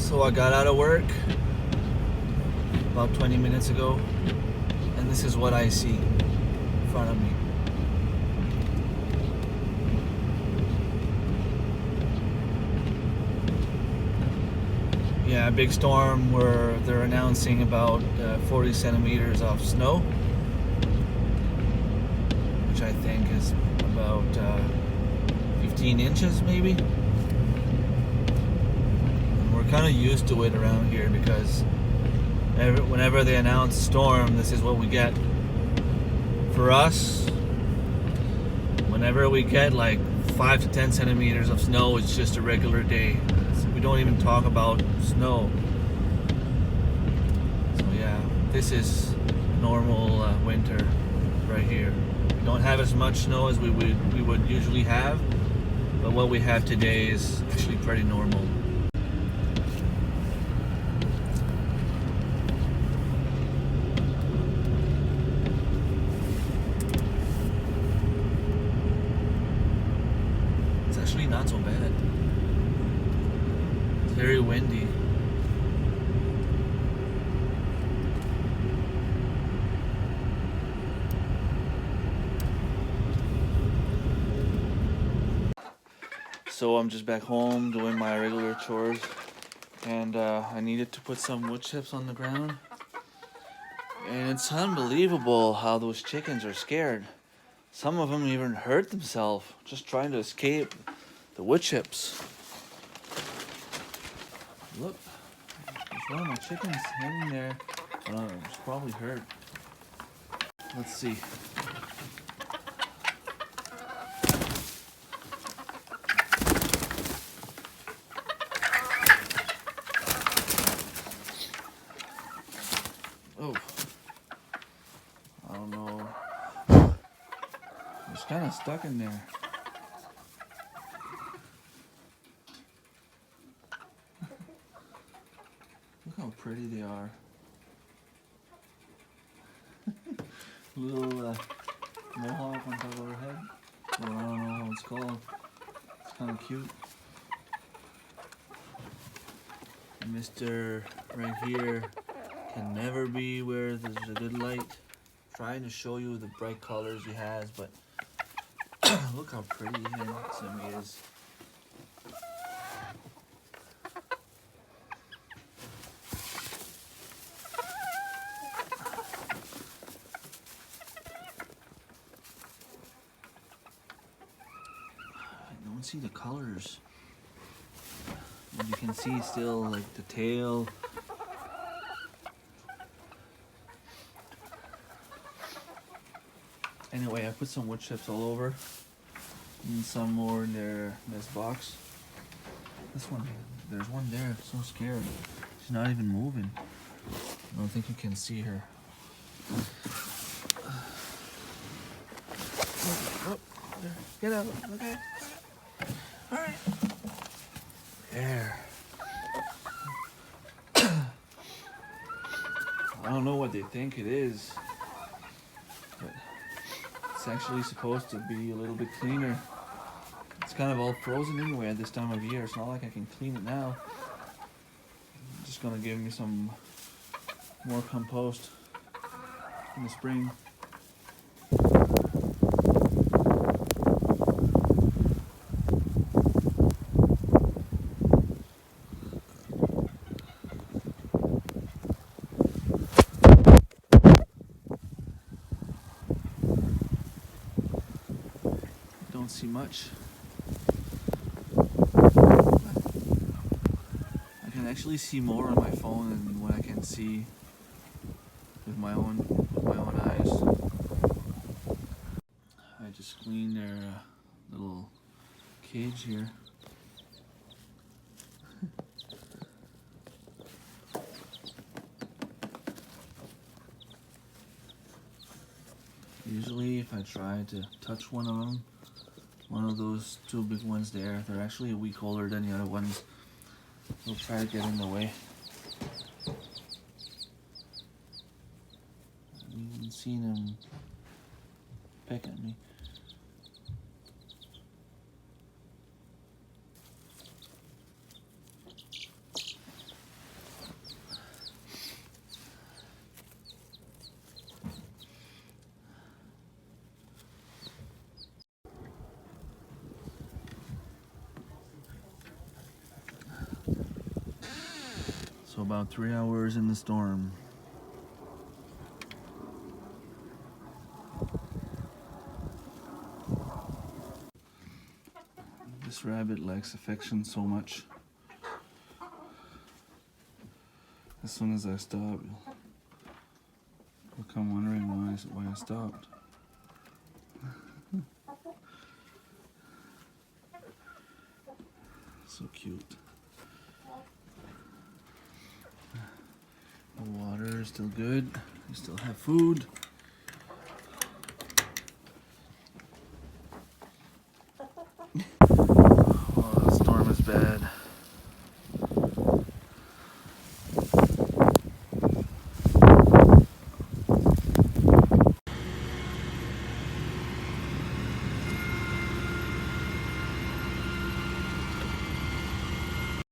So I got out of work about 20 minutes ago, and this is what I see in front of me. Yeah, a big storm where they're announcing about 40 centimeters of snow, which I think is about 15 inches maybe. And we're kind of used to it around here because whenever they announce storm, this is what we get. For us, whenever we get like 5 to 10 centimeters of snow, it's just a regular day. We don't even talk about snow. So yeah, this is normal winter right here. We don't have as much snow as we would usually have, but what we have today is actually pretty normal. It's actually not so bad. It's very windy. So I'm just back home doing my regular chores, and I needed to put some wood chips on the ground. And it's unbelievable how those chickens are scared. Some of them even hurt themselves just trying to escape the wood chips. Look, there's one of my chickens hanging there. It's probably hurt. Let's see. Oh, I don't know. It's kind of stuck in there. Look how pretty they are. Little mohawk on top of her head. Well, I don't know how it's called. It's kind of cute. And Mr. right here can never be where there's a good light. Trying to show you the bright colors he has, but look how pretty and handsome he is. I don't see the colors. And you can see still like the tail. Anyway, I put some wood chips all over and some more in this box. This one, there's one there, so scared. She's not even moving. I don't think you can see her. Oh, there. Get out, okay. All right. There. I don't know what they think it is, but it's actually supposed to be a little bit cleaner. It's kind of all frozen anyway at this time of year. It's not like I can clean it now. It's just gonna give me some more compost in the spring. Don't see much. I can actually see more on my phone than what I can see with my own eyes. I just cleaned their little cage here. Usually if I try to touch one of them, one of those two big ones there, they're actually a week older than the other ones. They'll try to get in the way. I haven't even seen them peck at me. So about 3 hours in the storm. This rabbit likes affection so much. As soon as I stop, he'll come wondering why I stopped. So cute. The water is still good. We still have food.